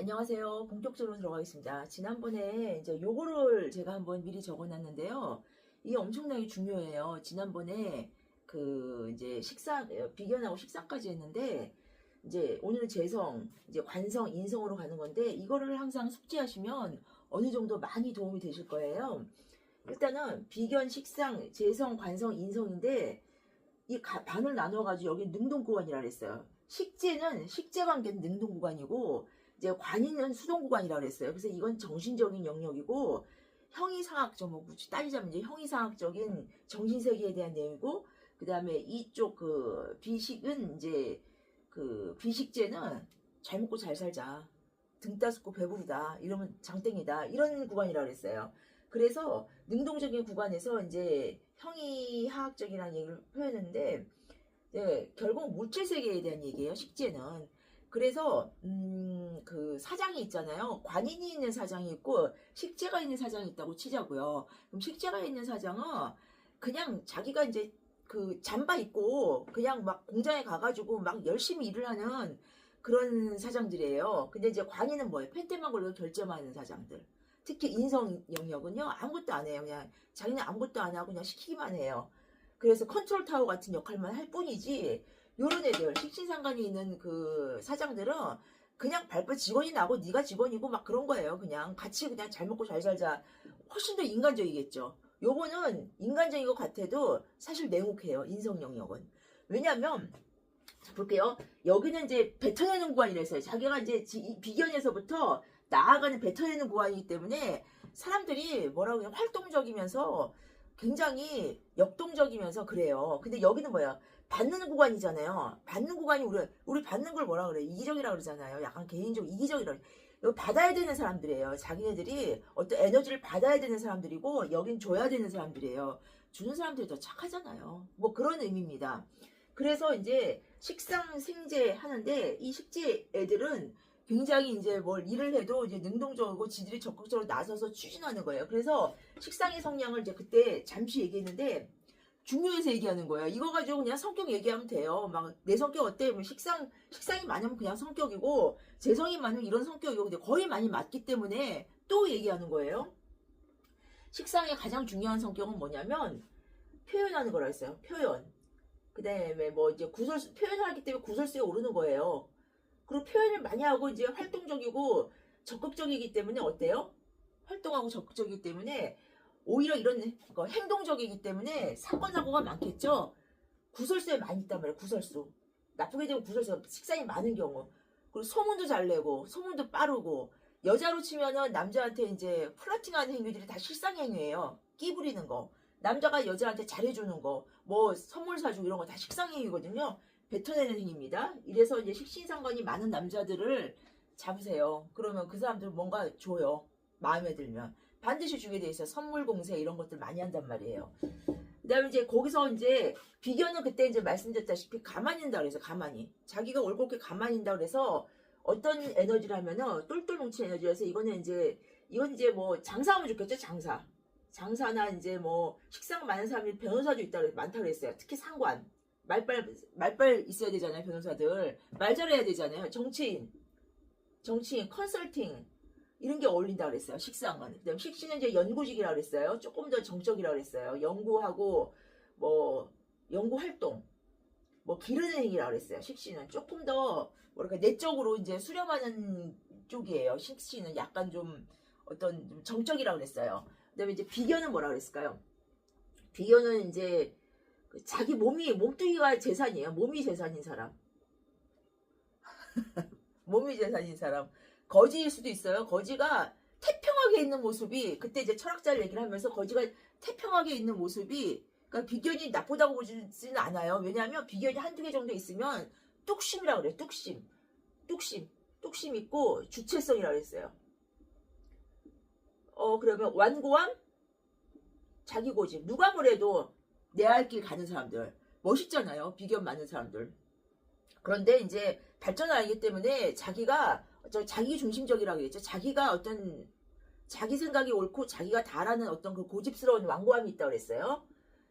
안녕하세요. 본격적으로 들어가겠습니다. 지난번에 이제 요거를 제가 한번 미리 적어놨는데요. 이게 엄청나게 중요해요. 지난번에 그 이제 비견하고 식상까지 했는데 이제 오늘은 재성, 이제 관성, 인성으로 가는 건데 이거를 항상 숙지하시면 어느 정도 많이 도움이 되실 거예요. 일단은 비견, 식상, 재성, 관성, 인성인데 이 반을 나눠가지고 여기 능동구간이라 그랬어요. 식재는 식재관계는 능동구간이고 이제 관인은 수동구간이라 그랬어요. 그래서 이건 정신적인 영역이고 형이상학적 뭐 따지자면 이제 형이상학적인 정신세계에 대한 내용이고 그 다음에 이쪽 그 비식은 이제 그 비식재는 잘 먹고 잘 살자 등 따숩고 배부르다 이러면 장땡이다 이런 구간이라 그랬어요. 그래서 능동적인 구간에서 이제 형이하학적이라는 얘기를 표현했는데 결국 물질 세계에 대한 얘기예요. 식재는. 그래서 그 사장이 있잖아요. 관인이 있는 사장이 있고 식재가 있는 사장이 있다고 치자고요. 그럼 식재가 있는 사장은 그냥 자기가 이제 그 잠바 입고 그냥 막 공장에 가가지고 막 열심히 일을 하는 그런 사장들이에요. 근데 이제 관인은 뭐예요? 펜테만 걸고 결제만 하는 사장들. 특히 인성 영역은요. 아무것도 안 해요. 그냥 자기는 아무것도 안 하고 그냥 시키기만 해요. 그래서 컨트롤 타워 같은 역할만 할 뿐이지 요런 애들 식신상관이 있는 그 사장들은 그냥 발표 직원이 나고 네가 직원이고 막 그런 거예요. 그냥 같이 그냥 잘 먹고 잘 살자. 훨씬 더 인간적이겠죠. 요거는 인간적인 것 같아도 사실 냉혹해요. 인성 영역은. 왜냐하면 자, 볼게요. 여기는 이제 뱉어내는 구간이라서요. 자기가 이제 비견에서부터 나아가는 뱉어내는 구간이기 때문에 사람들이 뭐라고 그냥 활동적이면서 굉장히 역동적이면서 그래요. 근데 여기는 뭐야? 받는 구간이잖아요. 받는 구간이 우리 받는 걸 뭐라 그래? 이기적이라 그러잖아요. 약간 개인적 이기적이라. 여기 받아야 되는 사람들이에요. 자기네들이 어떤 에너지를 받아야 되는 사람들이고 여긴 줘야 되는 사람들이에요. 주는 사람들이 더 착하잖아요. 뭐 그런 의미입니다. 그래서 이제 식상 생재 하는데 이 식재 애들은 굉장히 이제 뭘 일을 해도 이제 능동적이고 지들이 적극적으로 나서서 추진하는 거예요. 그래서 식상의 성향을 이제 그때 잠시 얘기했는데 중요해서 얘기하는 거예요. 이거 가지고 그냥 성격 얘기하면 돼요. 막 내 성격 어때? 뭐 식상이 많으면 그냥 성격이고 재성이 많으면 이런 성격이고 근데 거의 많이 맞기 때문에 또 얘기하는 거예요. 식상의 가장 중요한 성격은 뭐냐면 표현하는 거라 했어요. 표현. 그 다음에 뭐 이제 표현을 하기 때문에 구설수에 오르는 거예요. 그리고 표현을 많이 하고 이제 활동적이고 적극적이기 때문에 어때요? 활동하고 적극적이기 때문에 오히려 이런 거 행동적이기 때문에 사건 사고가 많겠죠. 구설수에 많이 있단 말이에요. 구설수. 나쁘게 되면 구설수 식상이 많은 경우. 그리고 소문도 잘 내고 소문도 빠르고 여자로 치면은 남자한테 이제 플러팅하는 행위들이 다 실상 행위예요. 끼 부리는 거. 남자가 여자한테 잘해주는 거, 뭐 선물 사주고 이런 거 다 식상 행위거든요. 뱉어내는 행위입니다. 이래서 이제 식신상관이 많은 남자들을 잡으세요. 그러면 그 사람들 뭔가 줘요. 마음에 들면. 반드시 주게 돼 있어요. 선물 공세 이런 것들 많이 한단 말이에요. 그 다음에 이제 거기서 이제 비견은 그때 이제 말씀드렸다시피 가만히 있다 그래서 가만히. 자기가 옳게 가만히 있다 그래서 어떤 에너지를 하면은 똘똘 뭉친 에너지라서 이건 이제 뭐 장사하면 좋겠죠. 장사나 이제 뭐 식상 많은 사람이 변호사도 많다고 그랬어요. 특히 상관. 말빨 있어야 되잖아요. 변호사들. 말 잘해야 되잖아요. 정치인, 컨설팅. 이런 게 어울린다 그랬어요. 식상은. 그 다음 식신은 이제 연구직이라 그랬어요. 조금 더 정적이라 그랬어요. 연구하고 뭐 연구 활동, 뭐 기르는 행위라 그랬어요. 식신은 조금 더 뭐랄까 내적으로 이제 수렴하는 쪽이에요. 식신은 약간 좀 어떤 좀 정적이라 그랬어요. 그다음에 이제 비견은 뭐라 그랬을까요? 비견은 이제 자기 몸뚱이가 재산이에요. 몸이 재산인 사람. 몸이 재산인 사람. 거지일 수도 있어요. 거지가 태평하게 있는 모습이 그때 이제 철학자를 얘기를 하면서 거지가 태평하게 있는 모습이 그러니까 비견이 나쁘다고 보지는 않아요. 왜냐하면 비견이 한두 개 정도 있으면 뚝심이라고 그래요. 뚝심 있고 주체성이라고 그랬어요. 그러면 완고함, 자기 고집. 누가 뭐래도 내 할 길 가는 사람들. 멋있잖아요. 비견 많은 사람들. 그런데 이제 발전을 알기 때문에 자기가 자기 중심적이라고 했죠. 자기가 어떤 자기 생각이 옳고 자기가 다라는 어떤 그 고집스러운 완고함이 있다고 그랬어요.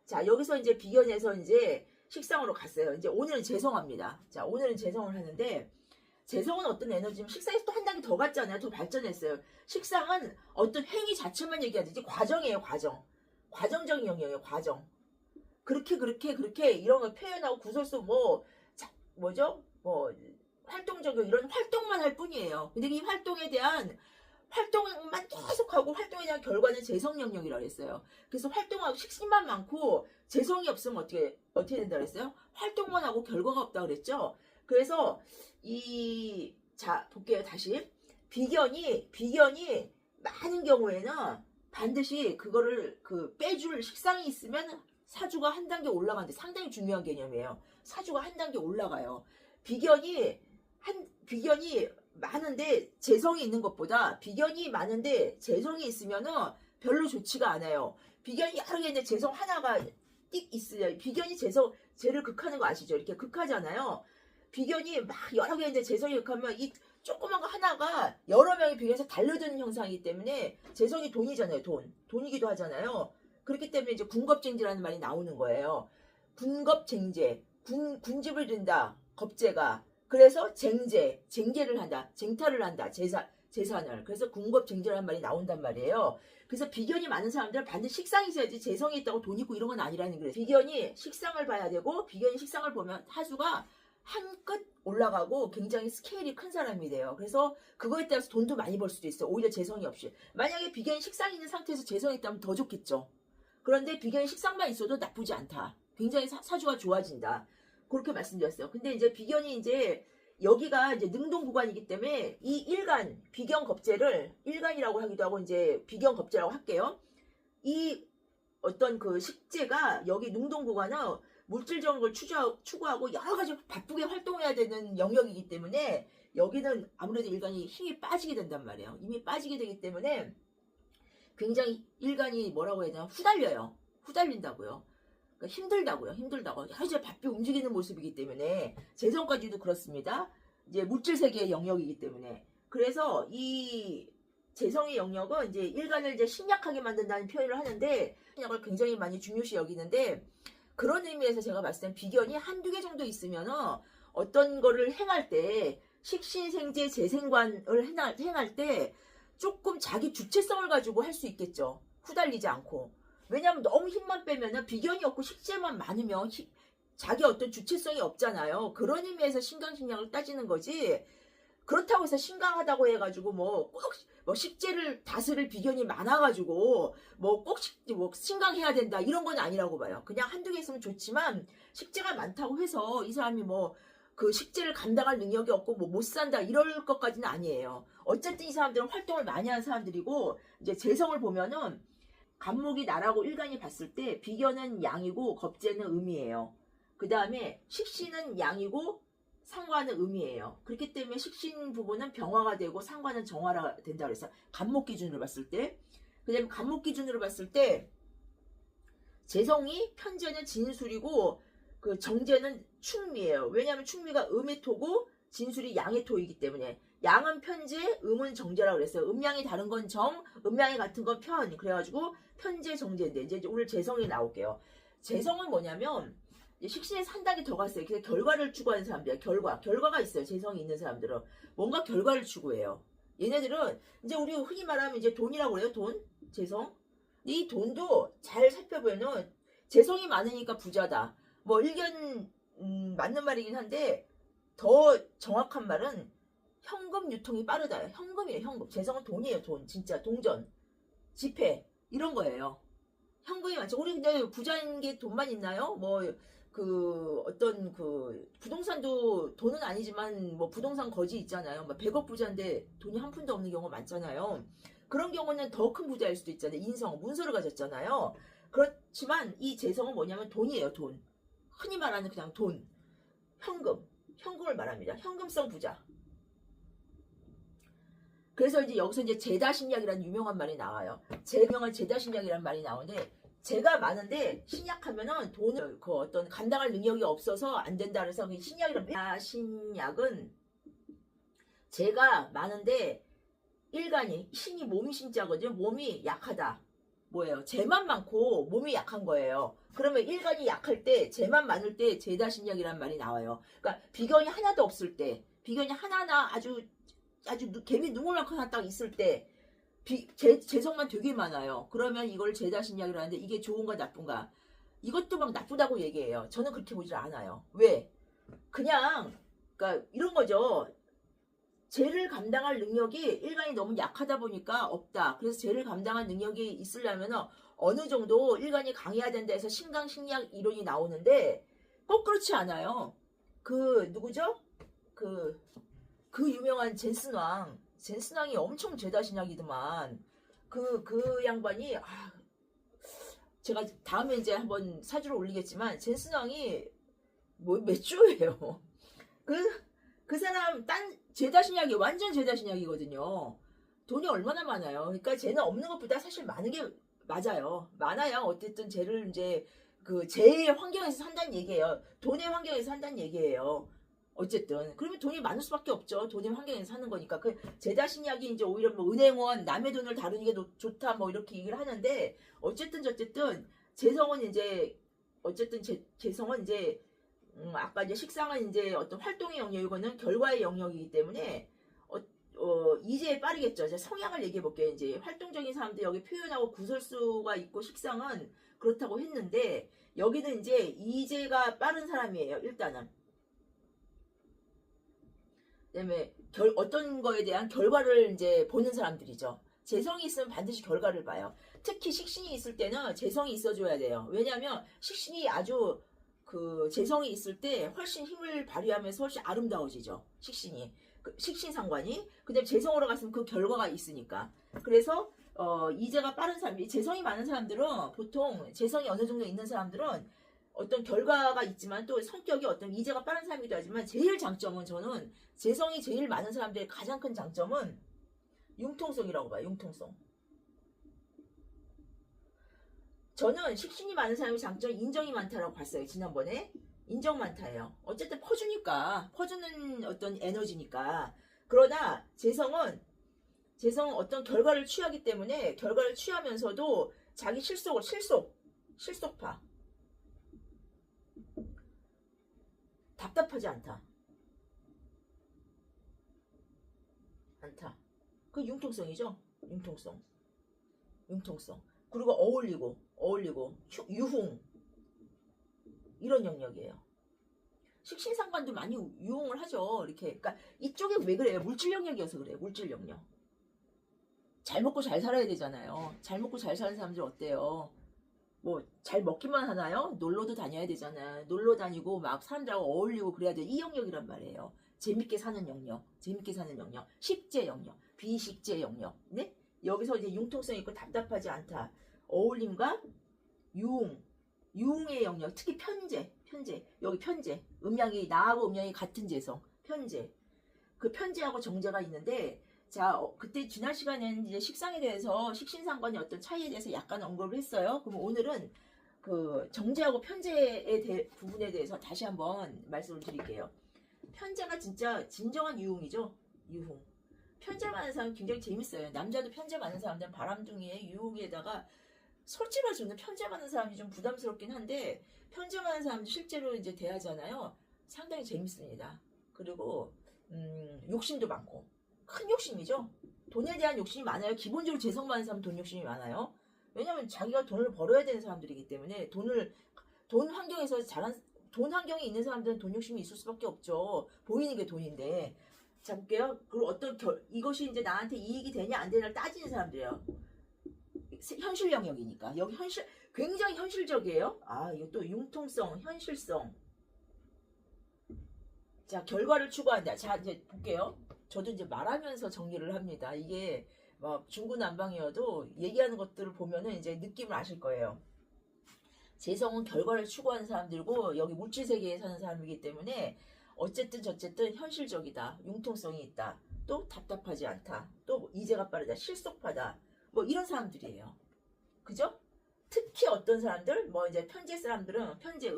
자, 여기서 이제 비견에서 이제 식상으로 갔어요. 이제 오늘은 재성합니다. 자, 오늘은 재성을 하는데 재성은 어떤 에너지면 식상에서 또 한 단계 더 갔잖아요. 더 발전했어요. 식상은 어떤 행위 자체만 얘기하듯이 과정이에요. 과정. 과정적인 영역이에요. 과정. 그렇게 이런 걸 표현하고 구설수 뭐죠? 활동적인 이런 활동만 할 뿐이에요. 근데 이 활동에 대한 활동만 계속하고 활동에 대한 결과는 재성 영역이라고 했어요. 그래서 활동하고 식신만 많고 재성이 없으면 어떻게 된다 그랬어요? 활동만 하고 결과가 없다 그랬죠. 그래서 자 볼게요. 다시 비견이 많은 경우에는 반드시 그거를 빼줄 식상이 있으면 사주가 한 단계 올라가는데 상당히 중요한 개념이에요. 사주가 한 단계 올라가요. 비견이 많은데 재성이 있는 것보다 비견이 많은데 재성이 있으면은 별로 좋지가 않아요. 비견이 여러 개 있는데 재성 하나가 띡 있어요. 비견이 재를 극하는 거 아시죠? 이렇게 극하잖아요. 비견이 막 여러 개 있는데 재성이 극하면 이 조그만 거 하나가 여러 명이 비견해서 달려드는 형상이기 때문에 재성이 돈이잖아요. 돈이기도 하잖아요. 그렇기 때문에 이제 군겁쟁제라는 말이 나오는 거예요. 군겁쟁제, 군집을 든다, 겁제가. 그래서 쟁제를 한다, 쟁탈을 한다, 재산을. 그래서 군겁쟁제라는 말이 나온단 말이에요. 그래서 비견이 많은 사람들은 반드시 식상이 있어야지 재성이 있다고 돈 있고 이런 건 아니라는 거예요. 비견이 식상을 봐야 되고 비견이 식상을 보면 하수가 한끗 올라가고 굉장히 스케일이 큰 사람이 돼요. 그래서 그거에 따라서 돈도 많이 벌 수도 있어요. 오히려 재성이 없이. 만약에 비견이 식상이 있는 상태에서 재성이 있다면 더 좋겠죠. 그런데 비견이 식상만 있어도 나쁘지 않다. 굉장히 사주가 좋아진다. 그렇게 말씀드렸어요. 근데 이제 비견이 여기가 이제 능동 구간이기 때문에 이 일간, 비견 겁재를 일간이라고 하기도 하고 이제 비견 겁재라고 할게요. 이 어떤 식재가 여기 능동 구간은 물질적인 걸 추구하고 여러 가지 바쁘게 활동해야 되는 영역이기 때문에 여기는 아무래도 일간이 힘이 빠지게 된단 말이에요. 이미 빠지게 되기 때문에 굉장히 일간이 뭐라고 해야 되나 후달린다고요. 그러니까 힘들다고 여러 가지 바쁘게 움직이는 모습이기 때문에 재성까지도 그렇습니다. 이제 물질 세계의 영역이기 때문에 그래서 이 재성의 영역은 이제 일간을 이제 신약하게 만든다는 표현을 하는데 신약을 굉장히 많이 중요시 여기는데 그런 의미에서 제가 봤을 땐 비견이 한두 개 정도 있으면은 어떤 거를 행할 때 식신생재 재생관을 행할 때 조금 자기 주체성을 가지고 할 수 있겠죠. 후달리지 않고. 왜냐하면 너무 힘만 빼면은 비견이 없고 식재만 많으면 자기 어떤 주체성이 없잖아요. 그런 의미에서 신강신약을 따지는 거지. 그렇다고 해서 신강하다고 해가지고 꼭 식재를 다스릴 비견이 많아가지고 꼭 신강해야 된다 이런 건 아니라고 봐요. 그냥 한두 개 있으면 좋지만 식재가 많다고 해서 이 사람이 그 식재를 감당할 능력이 없고 못 산다 이럴 것까지는 아니에요. 어쨌든 이 사람들은 활동을 많이 하는 사람들이고 이제 재성을 보면은 간목이 나라고 일간이 봤을 때 비견은 양이고 겁재는 음이에요. 그 다음에 식신은 양이고 상관은 음이에요. 그렇기 때문에 식신 부분은 병화가 되고 상관은 정화가 된다 그래서 간목 기준으로 봤을 때 그 다음에 간목 기준으로 봤을 때 재성이 편재는 진술이고 그 정제는 충미예요. 왜냐하면 충미가 음의 토고 진술이 양의 토이기 때문에 양은 편재, 음은 정제라고 그랬어요. 음양이 다른 건 정, 음양이 같은 건 편. 그래가지고 편재, 정제인데 이제 오늘 재성이 나올게요. 재성은 뭐냐면 식신에서 한 단계 더 갔어요. 그래서 결과를 추구하는 사람들이야. 결과가 있어요. 재성이 있는 사람들은 뭔가 결과를 추구해요. 얘네들은 이제 우리 흔히 말하면 이제 돈이라고 그래요. 돈, 재성. 이 돈도 잘 살펴보면은 재성이 많으니까 부자다. 일견 맞는 말이긴 한데 더 정확한 말은 현금 유통이 빠르다. 현금이에요. 현금. 재성은 돈이에요. 돈. 진짜 동전, 지폐 이런 거예요. 현금이 많죠. 우리 근데 부자인 게 돈만 있나요? 어떤 부동산도 돈은 아니지만 부동산 거지 있잖아요. 100억 부자인데 돈이 한 푼도 없는 경우가 많잖아요. 그런 경우는 더 큰 부자일 수도 있잖아요. 인성, 문서를 가졌잖아요. 그렇지만 이 재성은 뭐냐면 돈이에요. 돈. 흔히 말하는 그냥 돈. 현금을 말합니다. 현금성 부자. 그래서 이제 여기서 이제 제다신약이라는 유명한 말이 나와요. 유명한 제다신약이라는 말이 나오는데 재가 많은데 신약하면은 돈을 어떤 감당할 능력이 없어서 안 된다 그래서 신약이란 신약은 재가 많은데 일간이 신이 몸이 신자거든요. 몸이 약하다. 뭐예요? 재만 많고 몸이 약한 거예요. 그러면 일간이 약할 때 재만 많을 때 제다신약이라는 말이 나와요. 그러니까 비견이 하나도 없을 때 비견이 하나하나 아주 개미 눈물만큼 하나 딱 있을 때 재성만 되게 많아요. 그러면 이걸 재다신약이라 하는데 이게 좋은가 나쁜가? 이것도 막 나쁘다고 얘기해요. 저는 그렇게 보질 않아요. 왜? 그냥 그러니까 이런 거죠. 죄를 감당할 능력이 일간이 너무 약하다 보니까 없다. 그래서 죄를 감당할 능력이 있으려면 어느 정도 일간이 강해야 된다 해서 신강신약 이론이 나오는데 꼭 그렇지 않아요. 그 누구죠? 그 유명한 젠슨왕이 엄청 죄다신약이더만 그 양반이 제가 다음에 이제 한번 사주를 올리겠지만 젠슨왕이 뭐 몇 주예요. 그 사람 죄다신약이 완전 죄다신약이거든요. 돈이 얼마나 많아요. 그러니까 쟤는 없는 것보다 사실 많은 게 맞아요. 많아야 어쨌든 쟤를 이제 그 제 환경에서 산다는 얘기예요. 돈의 환경에서 산다는 얘기예요. 어쨌든 그러면 돈이 많을 수밖에 없죠. 돈의 환경에서 사는 거니까 그 제다신약이 이제 오히려 뭐 은행원 남의 돈을 다루는 게 좋다 뭐 이렇게 얘기를 하는데 어쨌든 재성은 이제 어쨌든 재성은 이제 아까 이제 식상은 이제 어떤 활동의 영역이고는 결과의 영역이기 때문에 이제 빠르겠죠. 이제 성향을 얘기해 볼게요. 이제 활동적인 사람들 여기 표현하고 구설수가 있고 식상은 그렇다고 했는데 여기는 이제 이제가 빠른 사람이에요. 일단은. 그다음에 어떤 거에 대한 결과를 이제 보는 사람들이죠. 재성이 있으면 반드시 결과를 봐요. 특히 식신이 있을 때는 재성이 있어줘야 돼요. 왜냐하면 식신이 아주 그 재성이 있을 때 훨씬 힘을 발휘하면서 훨씬 아름다워지죠. 식신이. 식신상관이. 근데 재성으로 갔으면 그 결과가 있으니까. 그래서 이제가 빠른 사람, 재성이 많은 사람들은 보통 재성이 어느 정도 있는 사람들은 어떤 결과가 있지만 또 성격이 어떤 이제가 빠른 사람이기도 하지만 제일 장점은 저는 재성이 제일 많은 사람들의 가장 큰 장점은 융통성이라고 봐요. 융통성. 저는 식신이 많은 사람의 장점 인정이 많다라고 봤어요. 지난번에. 인정 많다예요. 어쨌든 퍼주는 어떤 에너지니까. 그러나 재성은 어떤 결과를 취하기 때문에 결과를 취하면서도 자기 실속파. 답답하지 않다. 그 융통성이죠. 융통성. 그리고 어울리고 유흥 이런 영역이에요. 식신상관도 많이 유흥을 하죠. 이렇게. 그러니까 이쪽에 왜 그래요? 물질 영역이어서 그래요. 물질 영역. 잘 먹고 잘 살아야 되잖아요. 잘 먹고 잘 사는 사람들 어때요? 뭐 잘 먹기만 하나요? 놀러도 다녀야 되잖아. 놀러 다니고 막 사람들하고 어울리고 그래야 돼. 이 영역이란 말이에요. 재밌게 사는 영역. 식재 영역. 비식재 영역. 네? 여기서 이제 융통성 있고 답답하지 않다. 어울림과 유흥의 영역. 특히 편재. 여기 편재. 나하고 음양이 같은 재성. 편재. 그 편재하고 정재가 있는데 자, 그때 지난 시간에는 이제 식상에 대해서 식신상관의 어떤 차이에 대해서 약간 언급을 했어요. 그럼 오늘은 그 정제하고 편제의 부분에 대해서 다시 한번 말씀을 드릴게요. 편제가 진짜 진정한 유흥이죠. 유흥. 편제 많은 사람 굉장히 재밌어요. 남자도 편제 많은 사람들은 바람둥이에 유흥에다가 솔직히 저는 편제 많은 사람이 좀 부담스럽긴 한데 편제 많은 사람들 실제로 이제 대하잖아요. 상당히 재밌습니다. 그리고 욕심도 많고 큰 욕심이죠. 돈에 대한 욕심이 많아요. 기본적으로 재성 많은 사람은 돈 욕심이 많아요. 왜냐면 자기가 돈을 벌어야 되는 사람들이기 때문에 돈 환경에 있는 사람들은 돈 욕심이 있을 수밖에 없죠. 보이는 게 돈인데. 자, 볼게요. 그리고 이것이 이제 나한테 이익이 되냐 안 되냐를 따지는 사람들이에요. 현실 영역이니까. 여기 굉장히 현실적이에요. 이거 또 융통성, 현실성. 자, 결과를 추구한다. 자, 이제 볼게요. 저도 이제 말하면서 정리를 합니다. 이게 막 중구난방이어도 얘기하는 것들을 보면은 이제 느낌을 아실 거예요. 재성은 결과를 추구하는 사람들고 여기 물질 세계에 사는 사람이기 때문에 어쨌든 현실적이다. 융통성이 있다. 또 답답하지 않다. 또 이제가 빠르다. 실속파다. 뭐 이런 사람들이에요. 그죠? 특히 어떤 사람들, 뭐 이제 편재 사람들은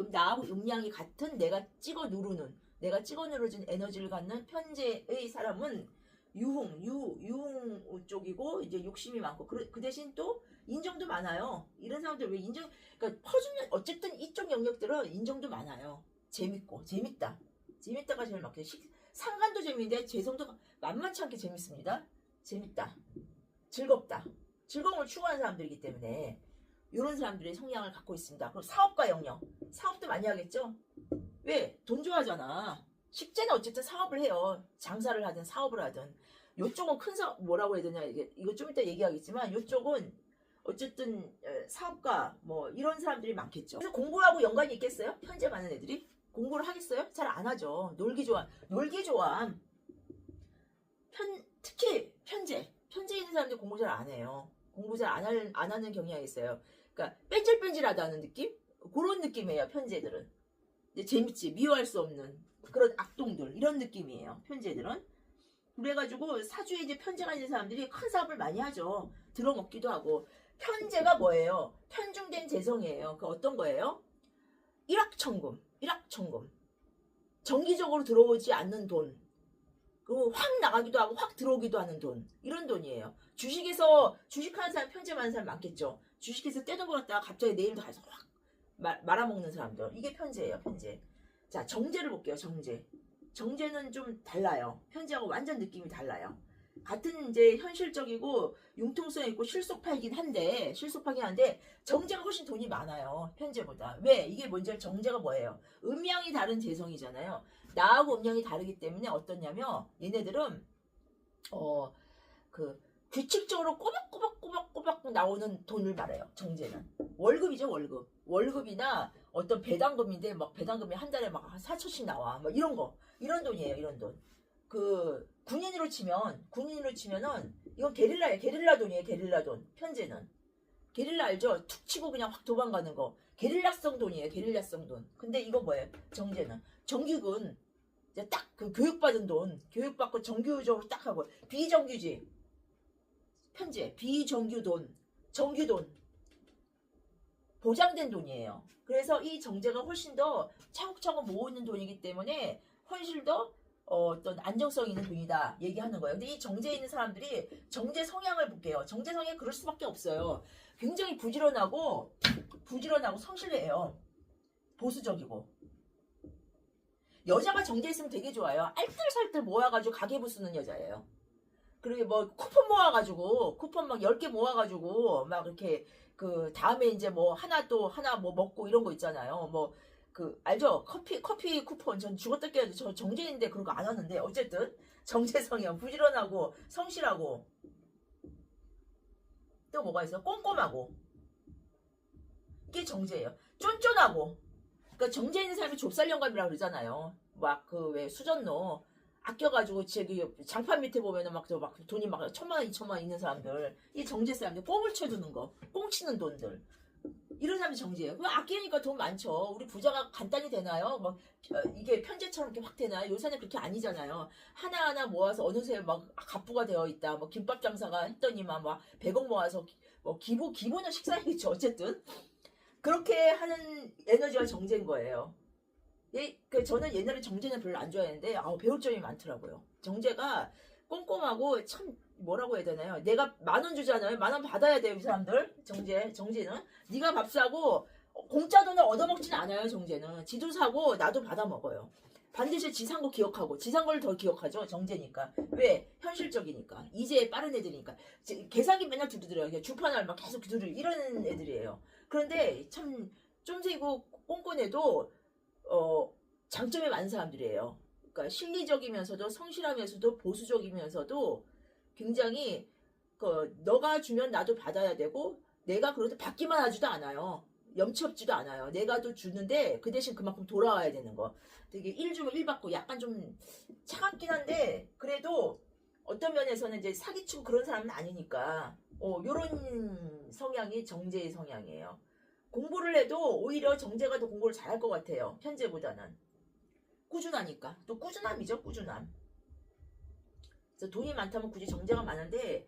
나하고 음양이 같은 내가 찍어 누르는 에너지를 갖는 편재의 사람은 유흥 쪽이고 이제 욕심이 많고 그 대신 또 인정도 많아요. 이런 사람들 왜 그러니까 퍼주는 어쨌든 이쪽 영역들은 인정도 많아요. 재밌다가 제일 많게 상간도 재미인데 재성도 만만치 않게 재밌습니다. 재밌다. 즐겁다. 즐거움을 추구하는 사람들이기 때문에 이런 사람들의 성향을 갖고 있습니다. 그리고 사업가 영역. 사업도 많이 하겠죠? 왜? 돈 좋아하잖아. 식재는 어쨌든 사업을 해요. 장사를 하든 사업을 하든. 요쪽은 큰 사업, 뭐라고 해야 되냐. 이거 좀 이따 얘기하겠지만 요쪽은 어쨌든 사업가 뭐 이런 사람들이 많겠죠. 그래서 공부하고 연관이 있겠어요? 현재 많은 애들이? 공부를 하겠어요? 잘 안 하죠. 놀기 좋아. 특히 편제 있는 사람들 공부 잘 안 해요. 공부 잘 안 하는 경향이 있어요. 그러니까 뺀질뺀질하다는 느낌? 그런 느낌이에요. 편제들은. 이제 재밌지. 미워할 수 없는 그런 악동들 이런 느낌이에요. 편제들은. 그래가지고 사주에 이제 편제가 있는 사람들이 큰 사업을 많이 하죠. 들어먹기도 하고. 편제가 뭐예요? 편중된 재성이에요. 그 어떤 거예요? 일확천금. 정기적으로 들어오지 않는 돈. 그리고 확 나가기도 하고 확 들어오기도 하는 돈. 이런 돈이에요. 주식하는 사람 편제 많은 사람 많겠죠. 주식에서 떼돈 벌었다가 갑자기 내일도 가서 확 말아먹는 사람들. 이게 편제예요. 편제. 자, 정제를 볼게요. 정제는 좀 달라요. 편제하고 완전 느낌이 달라요. 같은 이제 현실적이고 융통성 있고 실속파이긴 한데 정제가 훨씬 돈이 많아요. 편제보다. 왜? 이게 먼저 정제가 뭐예요? 음양이 다른 재성이잖아요. 나하고 음양이 다르기 때문에 어떠냐면 얘네들은 그 규칙적으로 꼬박꼬박 나오는 돈을 말해요. 정제는 월급이죠. 월급이나 어떤 배당금인데 막 배당금이 한 달에 막 4천씩 나와. 뭐 이런 돈이에요. 이런 돈. 그 군인으로 치면은 이건 게릴라 돈이에요. 게릴라 돈. 편제는 게릴라 알죠? 툭 치고 그냥 확 도망가는 거. 게릴라성 돈이에요. 게릴라성 돈. 근데 이거 뭐예요? 정제는 정규군. 이제 딱 그 교육받은 돈, 교육받고 정규적으로 딱 하고. 비정규직 편제, 비정규돈, 정규돈 보장된 돈이에요. 그래서 이 정제가 훨씬 더 차곡차곡 모으는 돈이기 때문에 훨씬 더 어떤 안정성 있는 돈이다 얘기하는 거예요. 근데 이 정제에 있는 사람들이 정제 성향을 볼게요. 정제 성향이 그럴 수밖에 없어요. 굉장히 부지런하고 성실해요. 보수적이고. 여자가 정제 있으면 되게 좋아요. 알뜰살뜰 모아가지고 가계부 쓰는 여자예요. 그리고 뭐 쿠폰 모아가지고 쿠폰 막 10개 모아가지고 막 이렇게 그 다음에 이제 뭐 하나 뭐 먹고 이런 거 있잖아요. 뭐 그 알죠? 커피 쿠폰 전 죽었다 깨야지. 저 정제인데 그런 거 안 하는데 어쨌든 정제성이요. 부지런하고 성실하고 또 뭐가 있어? 꼼꼼하고 이게 정제예요. 쫀쫀하고 그러니까 정제 있는 사람이 좁쌀 영감이라고 그러잖아요. 막 그 왜 수전노 아껴가지고 저기 장판 밑에 보면은 막 돈이 막 1,000만 원, 2,000만 원 있는 사람들, 이 정제 사람들 뽕을 쳐두는 거, 꽁치는 돈들, 이런 사람이 정제예요. 왜 아끼니까 돈 많죠. 우리 부자가 간단히 되나요? 막 이게 편제처럼 이렇게 확 되나요? 요새는 그렇게 아니잖아요. 하나하나 모아서 어느새 막 갑부가 되어 있다. 뭐 김밥 장사가 했더니만 막 100억 모아서 뭐 기본은 식사이겠죠. 어쨌든 그렇게 하는 에너지가 정제인 거예요. 저는 옛날에 정제는 별로 안 좋아했는데 배울 점이 많더라고요. 정제가 꼼꼼하고 참 뭐라고 해야 되나요? 내가 10,000원 주잖아요. 10,000원 받아야 돼요. 이 사람들. 정제는 네가 밥 사고 공짜 돈을 얻어먹지는 않아요. 정제는 지도 사고 나도 받아 먹어요. 반드시 지 산 거 기억하고 지 산 걸 더 기억하죠. 정제니까. 왜? 현실적이니까. 이제 빠른 애들이니까. 계산기 맨날 두드려요. 주판을 막 계속 두드려 이런 애들이에요. 그런데 참 쫌생이고 꼼꼼해도 장점이 많은 사람들이에요. 그러니까 실리적이면서도 성실하면서도 보수적이면서도 굉장히 너가 주면 나도 받아야 되고 내가 그래도 받기만 하지도 않아요. 염치 없지도 않아요. 내가 또 주는데 그 대신 그만큼 돌아와야 되는 거. 되게 1 주면 1 받고 약간 좀 차갑긴 한데 그래도 어떤 면에서는 이제 사기치고 그런 사람은 아니니까 요런 성향이 정제의 성향이에요. 공부를 해도 오히려 정제가 더 공부를 잘할 것 같아요. 편제보다는. 꾸준하니까. 또 꾸준함이죠. 꾸준함. 그래서 돈이 많다면 굳이 정제가 많은데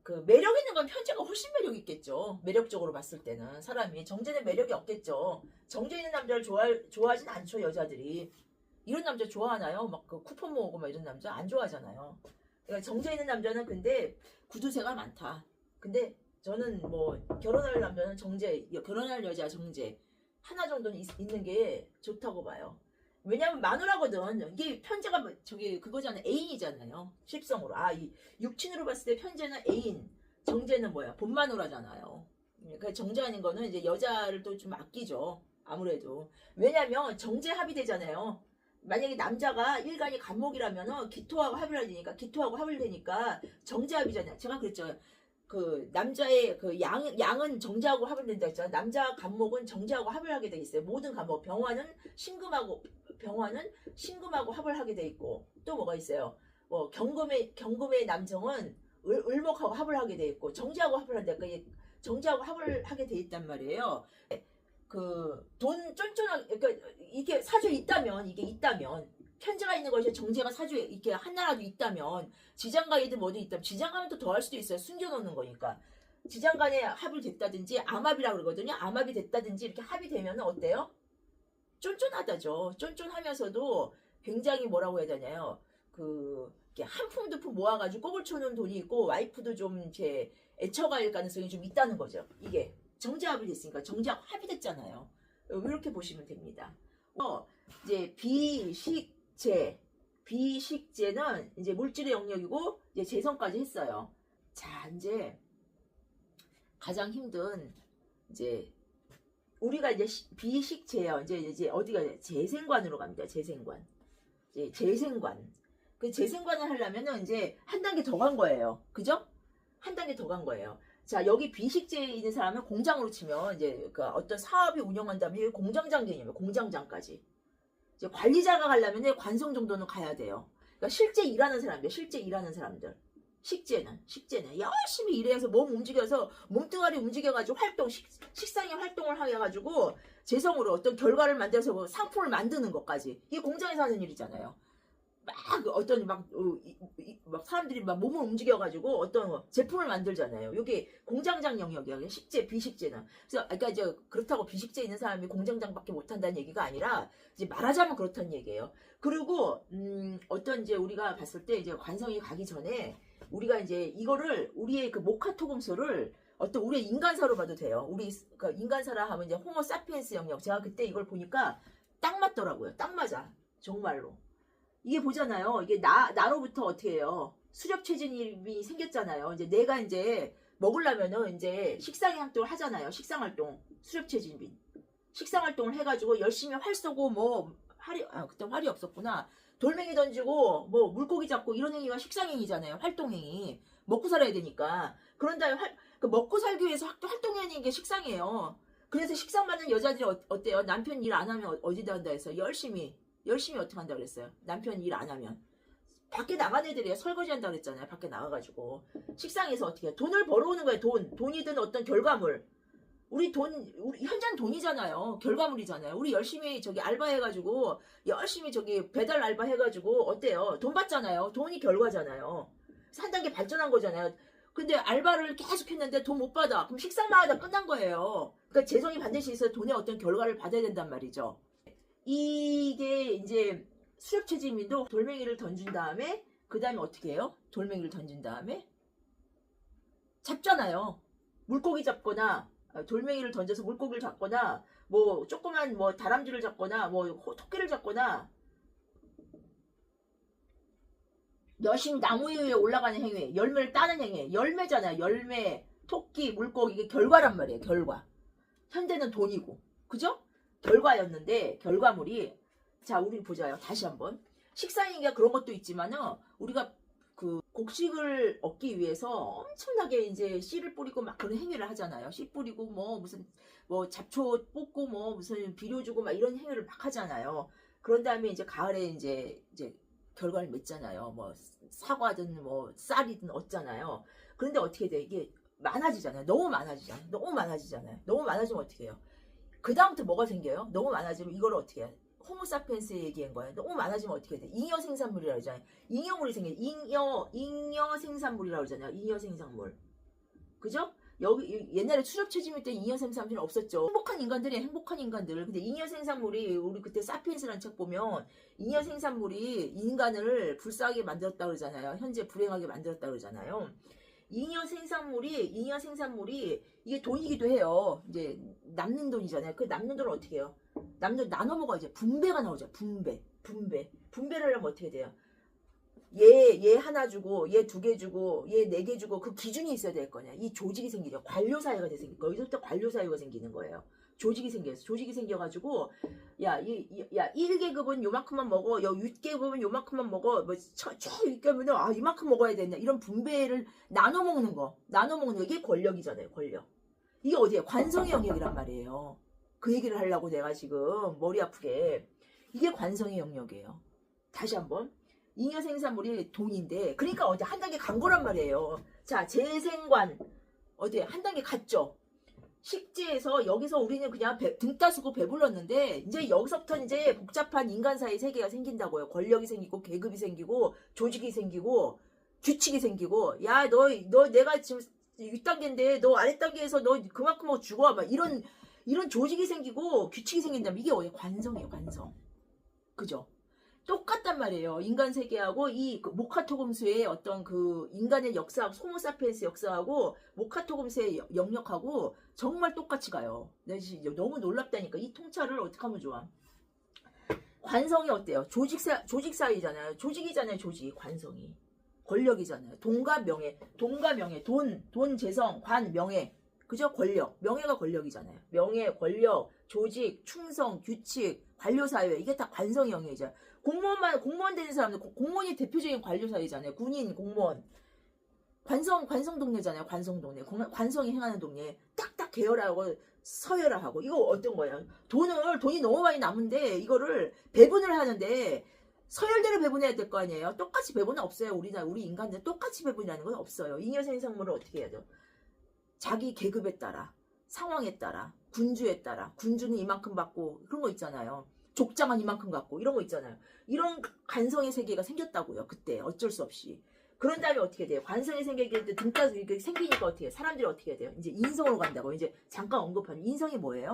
그 매력 있는 건 편제가 훨씬 매력 있겠죠. 매력적으로 봤을 때는 사람이. 정제는 매력이 없겠죠. 정제 있는 남자를 좋아하진 않죠. 여자들이. 이런 남자 좋아하나요? 막 그 쿠폰 모으고 막 이런 남자 안 좋아하잖아요. 그러니까 정제 있는 남자는 근데 구두쇠가 많다. 근데 저는 뭐 결혼할 남자는 정제, 결혼할 여자 정제 하나 정도는 있는 게 좋다고 봐요. 왜냐면 마누라거든. 이게 편제가 저기 그거잖아. 애인이잖아요. 십성으로. 이 육친으로 봤을 때 편제는 애인, 정제는 뭐야? 본마누라잖아요. 그러니까 정제하는 거는 이제 여자를 또 좀 아끼죠. 아무래도. 왜냐면 정제 합의되잖아요. 만약에 남자가 일간이 간목이라면은 기토하고 합의를 되니까 기토하고 합의를 되니까 정제합이잖아요. 제가 그랬죠. 그 남자의 그 양은 정제하고 합을 된다 했잖아요. 남자 간목은 정제하고 합을 하게 돼 있어요. 모든 간목 병화는 신금하고 합을 하게 돼 있고 또 뭐가 있어요. 뭐 경금의 남성은 을목하고 합을 하게 돼 있고 정제하고 합을 한다. 그러니까 정제하고 합을 하게 돼 있단 말이에요. 그 돈 쫀쫀하게 그러니까 이게 사주에 있다면 이게 있다면 편제가 있는 것이 정제가 사주에 이렇게 하나라도 있다면 지장간이든 뭐든 있다면 지장간은 또 더 할 수도 있어요. 숨겨놓는 거니까 지장간에 합을 됐다든지 암합이라고 그러거든요. 암합이 됐다든지 이렇게 합이 되면 어때요? 쫀쫀하다죠. 쫀쫀하면서도 굉장히 뭐라고 해야 되나요? 그 한 푼 두 푼 모아가지고 꼽을 쳐놓은 돈이 있고 와이프도 좀 이렇게 애처갈 가능성이 좀 있다는 거죠. 이게 정제합이 됐으니까 정제합 합의됐잖아요. 이렇게 보시면 됩니다. 이제 비식재는 이제 물질의 영역이고 이제 재성까지 했어요. 자, 이제 가장 힘든 이제 우리가 이제 비식재요. 이제 어디가 재생관으로 갑니다. 재생관. 이제 재생관. 그 재생관을 하려면은 이제 한 단계 더 간 거예요. 그죠? 한 단계 더 간 거예요. 자, 여기 비식재에 있는 사람은 공장으로 치면 이제 그 어떤 사업이 운영한다면 공장장 개념이에요. 공장장까지. 이제 관리자가 가려면 관성 정도는 가야 돼요. 그러니까 실제 일하는 사람들, 식재는 열심히 일해서 몸 움직여서 몸뚱아리 움직여가지고 식상의 활동을 해가지고 재성으로 어떤 결과를 만들어서 뭐 상품을 만드는 것까지 이게 공장에서 하는 일이잖아요. 막 사람들이 막 몸을 움직여가지고 어떤 제품을 만들잖아요. 이게 공장장 영역이야. 식재, 비식재는. 그래서 그러니까 이제 그렇다고 비식재 있는 사람이 공장장밖에 못한다는 얘기가 아니라 이제 말하자면 그렇다는 얘기예요. 그리고 어떤 이제 우리가 봤을 때 이제 관성이 가기 전에 우리가 이제 이거를 우리의 그 모카토금소를 어떤 우리의 인간사로 봐도 돼요. 우리 그 인간사라 하면 이제 호모 사피엔스 영역. 제가 그때 이걸 보니까 딱 맞더라고요. 딱 맞아. 정말로. 이게 보잖아요. 이게 나로부터 어떻게 해요? 수렵 체질이 생겼잖아요. 이제 내가 이제 먹으려면은 이제 식상 활동을 하잖아요. 식상 활동. 수렵 체질이. 식상 활동을 해가지고 열심히 활 쏘고 뭐 그때 활이 없었구나. 돌멩이 던지고 뭐 물고기 잡고 이런 행위가 식상행위잖아요. 활동행위. 먹고 살아야 되니까. 그런 다음에 그 먹고 살기 위해서 활동하는 게 식상이에요. 그래서 식상 받는 여자들이 어때요? 남편 일 안 하면 어디다 한다 해서 열심히 어떻게 한다 그랬어요? 남편 일 안 하면 밖에 나간 애들이에요. 설거지 한다 그랬잖아요. 밖에 나가가지고 식상에서 어떻게 해요? 돈을 벌어오는 거예요. 돈이든 어떤 결과물. 우리 현재는 돈이잖아요. 결과물이잖아요. 우리 열심히 저기 알바해가지고 열심히 저기 배달 알바 해가지고 어때요? 돈 받잖아요. 돈이 결과잖아요. 그래서 한 단계 발전한 거잖아요. 근데 알바를 계속 했는데 돈 못 받아. 그럼 식상만 하다 끝난 거예요. 그러니까 재성이 반드시 있어서 돈의 어떤 결과를 받아야 된단 말이죠. 이게 이제 수렵체질민도 돌멩이를 던진 다음에 그 다음에 어떻게 해요? 돌멩이를 던진 다음에 잡잖아요. 물고기 잡거나 돌멩이를 던져서 물고기를 잡거나 뭐 조그만 뭐 다람쥐를 잡거나 뭐 토끼를 잡거나 열심히 나무 위에 올라가는 행위, 열매를 따는 행위, 열매잖아요. 열매, 토끼, 물고기 이게 결과란 말이에요. 결과. 현대는 돈이고, 그죠? 결과였는데 결과물이 자 우리 보자요. 다시 한번 식상행위가 그런 것도 있지만은 우리가 그 곡식을 얻기 위해서 엄청나게 이제 씨를 뿌리고 막 그런 행위를 하잖아요. 씨 뿌리고 뭐 무슨 뭐 잡초 뽑고 뭐 무슨 비료 주고 막 이런 행위를 막 하잖아요. 그런 다음에 이제 가을에 이제 결과를 맺잖아요. 뭐 사과든 뭐 쌀이든 얻잖아요. 그런데 어떻게 돼? 이게 많아지잖아요. 너무 많아지잖아요. 너무 많아지면 어떻게 해요? 그 다음부터 뭐가 생겨요? 너무 많아지면 이걸 어떻게 해? 호모사피엔스 얘기한 거예요. 너무 많아지면 어떻게 돼? 잉여 생산물이라고 하잖아요. 잉여물이 생겨. 잉여 생산물이라고 하잖아요. 잉여 생산물. 그죠? 여기 옛날에 수렵체질일 때 잉여 생산물이 없었죠. 행복한 인간들. 근데 잉여 생산물이 우리 그때 사피엔스라는 책 보면 잉여 생산물이 인간을 불쌍하게 만들었다 그러잖아요. 현재 불행하게 만들었다 그러잖아요. 잉여 생산물이 이게 돈이기도 해요. 이제 남는 돈이잖아요. 그 남는 돈을 어떻게 해요? 남는 돈 나눠 먹어야죠. 분배가 나오죠. 분배를 하려면 어떻게 돼요? 얘 하나 주고, 얘 두 개 주고, 얘 네 개 주고, 그 기준이 있어야 될 거냐. 이 조직이 생기죠. 관료사회가 생길 거예요. 여기서부터 관료사회가 생기는 거예요. 조직이 생겼어. 조직이 생겨가지고, 야, 1계급은 요만큼만 먹어. 6계급은 요만큼만 먹어. 뭐, 6계급은, 이만큼 먹어야 되냐. 이런 분배를 나눠 먹는 거. 이게 권력이잖아요. 권력. 이게 어디에? 관성의 영역이란 말이에요. 그 얘기를 하려고 내가 지금 머리 아프게. 이게 관성의 영역이에요. 다시 한번. 잉여 생산물이 돈인데, 그러니까 어디 한 단계 간 거란 말이에요. 자, 재생관 어디 한 단계 갔죠. 식지에서 여기서 우리는 그냥 등 따스고 배불렀는데, 이제 여기서부터 이제 복잡한 인간 사이 세계가 생긴다고요. 권력이 생기고 계급이 생기고 조직이 생기고 규칙이 생기고, 야, 너 내가 지금 윗단계인데 너 아랫단계에서 너 그만큼 죽어, 막 이런 조직이 생기고 규칙이 생긴다면 이게 어디 관성이에요. 관성. 그죠? 똑같단 말이에요. 인간 세계하고 이 모카토금수의 어떤 그 인간의 역사, 호모사피엔스 역사하고 모카토금수의 영역하고 정말 똑같이 가요. 너무 놀랍다니까. 이 통찰을 어떻게 하면 좋아? 관성이 어때요? 조직 사이잖아요. 조직이잖아요. 조직. 관성이. 권력이잖아요. 돈과 명예, 돈, 재성, 관, 명예. 그죠? 권력. 명예가 권력이잖아요. 명예, 권력, 조직, 충성, 규칙, 관료사회. 이게 다 관성의 영역이죠. 공무원 되는 사람들, 공무원이 대표적인 관료사회잖아요. 군인, 공무원. 관성 동네잖아요. 관성 동네. 관성이 행하는 동네. 딱딱 계열하고 서열화하고. 이거 어떤 거예요? 돈이 너무 많이 남은데 이거를 배분을 하는데 서열대로 배분해야 될 거 아니에요. 똑같이 배분은 없어요. 우리 인간들 똑같이 배분이라는 건 없어요. 잉여 생산물을 어떻게 해야 돼요? 자기 계급에 따라, 상황에 따라, 군주에 따라, 군주는 이만큼 받고 그런 거 있잖아요. 족장은 이만큼 갖고 이런 거 있잖아요. 이런 관성의 세계가 생겼다고요. 그때 어쩔 수 없이. 그런 다음에 어떻게 돼요? 관성의 세계가 등따서 이렇게 생기니까 어떻게 해요? 사람들이 어떻게 해야 돼요? 이제 인성으로 간다고. 이제 잠깐 언급하는 인성이 뭐예요?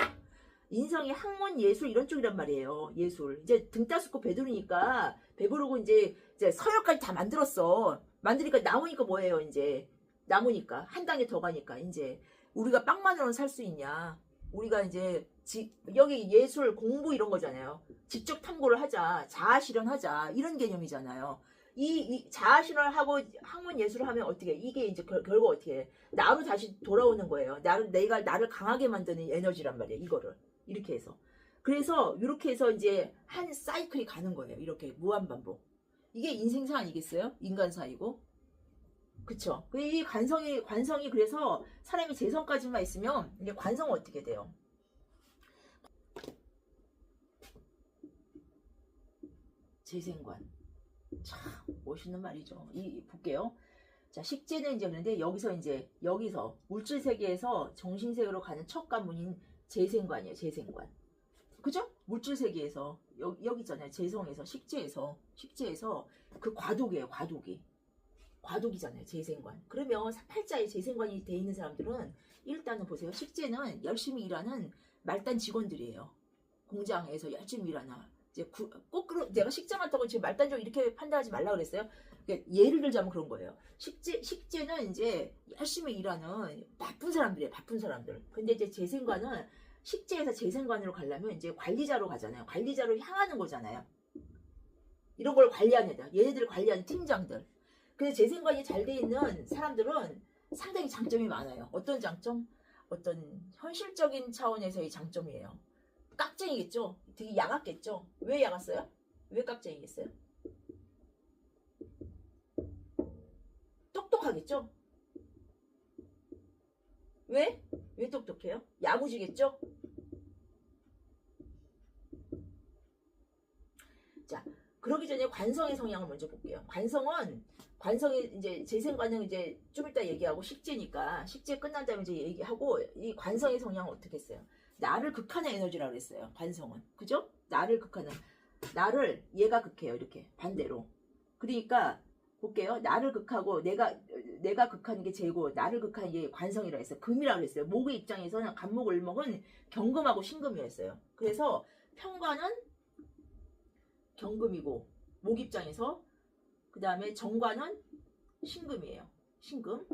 인성이 학문, 예술 이런 쪽이란 말이에요. 예술. 이제 등 따스고 배부르고 이제 서열까지 다 만들었어. 만드니까 남으니까 뭐예요? 이제 남으니까 한 단계 더 가니까 이제 우리가 빵만으로는 살 수 있냐? 우리가 이제 여기 예술 공부 이런 거잖아요. 직접 탐구를 하자, 자아 실현하자 이런 개념이잖아요. 이 자아 실현하고 학문 예술을 하면 어떻게 이게 이제 결국 어떻게 해? 나로 다시 돌아오는 거예요. 나를 강하게 만드는 에너지란 말이에요. 이거를 이렇게 해서 그래서 이렇게 해서 이제 한 사이클이 가는 거예요. 이렇게 무한 반복. 이게 인생사 아니겠어요? 인간사이고. 그쵸? 이 관성이 그래서 사람이 재성까지만 있으면 이게 관성은 어떻게 돼요? 재생관. 참 멋있는 말이죠. 볼게요. 자, 식재는 이제 그런데 여기서 물질 세계에서 정신 세계로 가는 첫 관문인 재생관이에요. 재생관. 그죠? 물질 세계에서 여기 있잖아요. 재성에서 식재에서 그 과도기예요. 과도기잖아요. 재생관. 그러면 팔자에 재생관이 돼 있는 사람들은 일단은 보세요. 식재는 열심히 일하는 말단 직원들이에요. 공장에서 열심히 일하는. 이제 내가 식장 같다고 지금 말단적으로 이렇게 판단하지 말라 그랬어요. 그러니까 예를 들자면 그런 거예요. 식재는 이제 열심히 일하는 바쁜 사람들이에요. 바쁜 사람들. 근데 이제 재생관은 식재에서 재생관으로 가려면 이제 관리자로 가잖아요. 관리자로 향하는 거잖아요. 이런 걸 관리하는 애들. 얘네들을 관리하는 팀장들. 그래서 재생관이 잘 돼 있는 사람들은 상당히 장점이 많아요. 어떤 장점? 어떤 현실적인 차원에서의 장점이에요. 깍쟁이겠죠? 되게 야갔겠죠? 왜 야갔어요? 왜 깍쟁이겠어요? 똑똑하겠죠? 왜? 왜 똑똑해요? 야무지겠죠? 자, 그러기 전에 관성의 성향을 먼저 볼게요. 관성이 이제 재생관은 이제 좀 이따 얘기하고 식재니까 식재 끝난 다음에 이제 얘기하고 이 관성의 성향은 어떻게 했어요? 나를 극하는 에너지라고 그랬어요. 관성은. 그죠? 나를 얘가 극해요. 이렇게 반대로. 그러니까 볼게요. 나를 극하고 내가 극하는 게 재고 나를 극하는 게 관성이라고 했어요. 금이라고 했어요. 목의 입장에서는 간목 을목은 경금하고 신금이었어요. 그래서 평관은 경금이고 목 입장에서 그 다음에 정관은 신금이에요. 신금.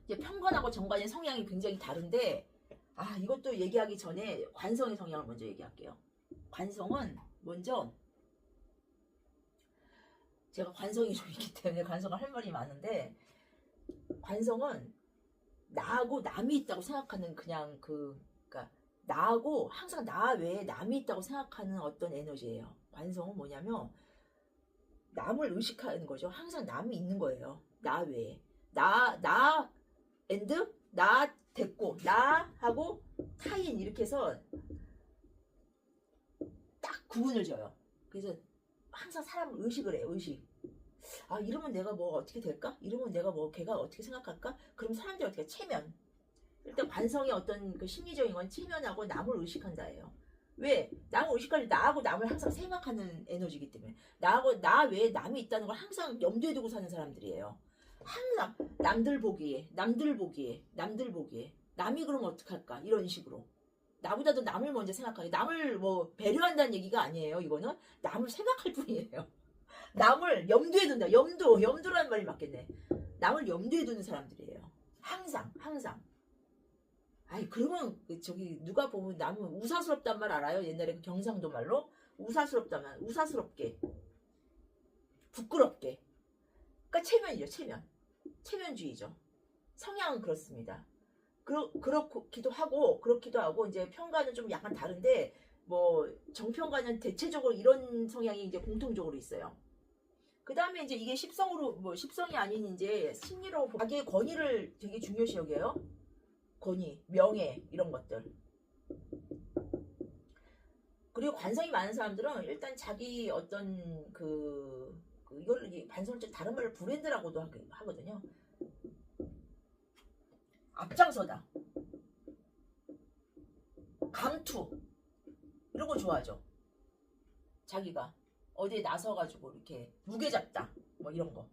이제 편관하고 정관의 성향이 굉장히 다른데, 이것도 얘기하기 전에 관성의 성향을 먼저 얘기할게요. 관성은 먼저, 제가 관성이 좀 있기 때문에 관성을 할 말이 많은데, 관성은 나하고 남이 있다고 생각하는 그러니까 나하고 항상 나 외에 남이 있다고 생각하는 어떤 에너지예요. 관성은 뭐냐면 남을 의식하는 거죠. 항상 남이 있는 거예요. 나 외에. 나 됐고, 나하고 타인 이렇게 해서 딱 구분을 져요. 그래서 항상 사람을 의식을 해요. 의식. 이러면 내가 뭐 어떻게 될까? 이러면 내가 뭐 걔가 어떻게 생각할까? 그럼 사람들이 어떻게 체면. 일단 관성의 어떤 그 심리적인 건 체면하고 남을 의식한다예요. 왜? 남을 의식할 때 나하고 남을 항상 생각하는 에너지이기 때문에 나하고 나 외에 남이 있다는 걸 항상 염두에 두고 사는 사람들이에요. 항상 남들 보기에 남이 그러면 어떡할까? 이런 식으로 나보다도 남을 먼저 생각하게. 남을 뭐 배려한다는 얘기가 아니에요. 이거는 남을 생각할 뿐이에요. 남을 염두에 둔다. 염두라는 말이 맞겠네. 남을 염두에 두는 사람들이에요. 항상. 그러면 저기 누가 보면 남은 우사스럽단 말 알아요? 옛날에 그 경상도 말로 우사스럽단 말. 우사스럽게, 부끄럽게. 그러니까 체면이죠. 체면주의죠. 성향은 그렇습니다. 그렇기도 하고 이제 편가는 좀 약간 다른데, 뭐 정편가는 대체적으로 이런 성향이 이제 공통적으로 있어요. 그 다음에 이제 이게 십성으로, 뭐 십성이 아닌 이제 심리로 자기의 권위를 되게 중요시 여겨요. 권위, 명예, 이런 것들. 그리고 관성이 많은 사람들은 일단 자기 어떤 이걸 관성을 다른 말로 브랜드라고도 하거든요. 앞장서다, 강투, 이런 거 좋아하죠. 자기가 어디에 나서가지고 이렇게 무게 잡다, 뭐 이런 거.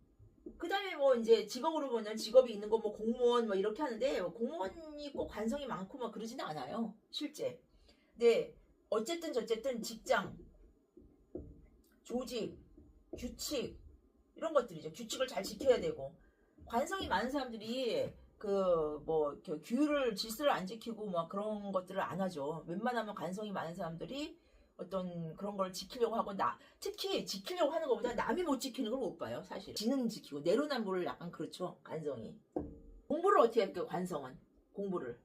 그 다음에 뭐 이제 직업으로 보면 직업이 있는 거 뭐 공무원 뭐 이렇게 하는데, 공무원이 꼭 관성이 많고 막 그러지는 않아요, 실제. 근데 어쨌든 저쨌든 직장, 조직, 규칙, 이런 것들이죠. 규칙을 잘 지켜야 되고. 관성이 많은 사람들이 뭐 규율을, 질서를 안 지키고 막 그런 것들을 안 하죠. 웬만하면 관성이 많은 사람들이 어떤 그런 걸 지키려고 하고, 특히 지키려고 하는 것보다 남이 못 지키는 걸 못 봐요, 사실. 지는 지키고 내로남불을 약간 그렇죠, 관성이. 공부를 어떻게 할게요, 관성은? 공부를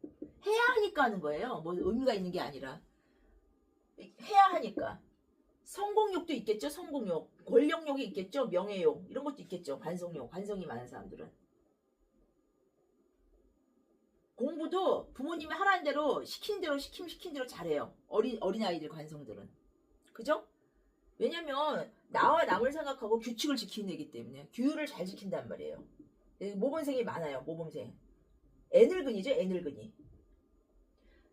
해야 하니까 하는 거예요. 뭐 의미가 있는 게 아니라 해야 하니까. 성공욕도 있겠죠. 성공욕, 권력욕이 있겠죠. 명예욕, 이런 것도 있겠죠. 관성이 많은 사람들은. 공부도 부모님이 하라는 대로 시킨 대로 잘해요. 어린아이들 관성들은. 그죠? 왜냐면 나와 남을 생각하고 규칙을 지키는 애기 때문에 규율을 잘 지킨단 말이에요. 모범생이 많아요. 모범생. 애늙은이죠. 애늙은이.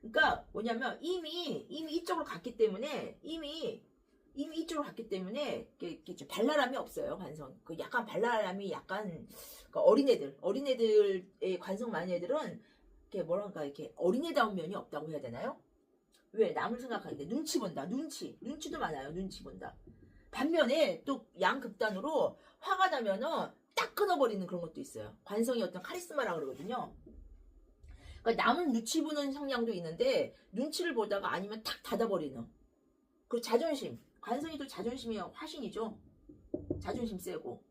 그러니까 뭐냐면 이미 이쪽으로 갔기 때문에 이미 이쪽으로 갔기 때문에 이렇게 발랄함이 없어요. 관성. 약간 발랄함이 약간, 어린애들의 관성 많은 애들은 이렇게 어린애다운 면이 없다고 해야 되나요? 왜? 남을 생각하는데 눈치 본다. 눈치도 많아요. 눈치 본다. 반면에 또 양극단으로 화가 나면은 딱 끊어버리는 그런 것도 있어요. 관성이 어떤 카리스마라고 그러거든요. 그러니까 남은 눈치 보는 성향도 있는데, 눈치를 보다가 아니면 탁 닫아버리는. 그리고 자존심. 관성이 또 자존심이 화신이죠. 자존심 세고.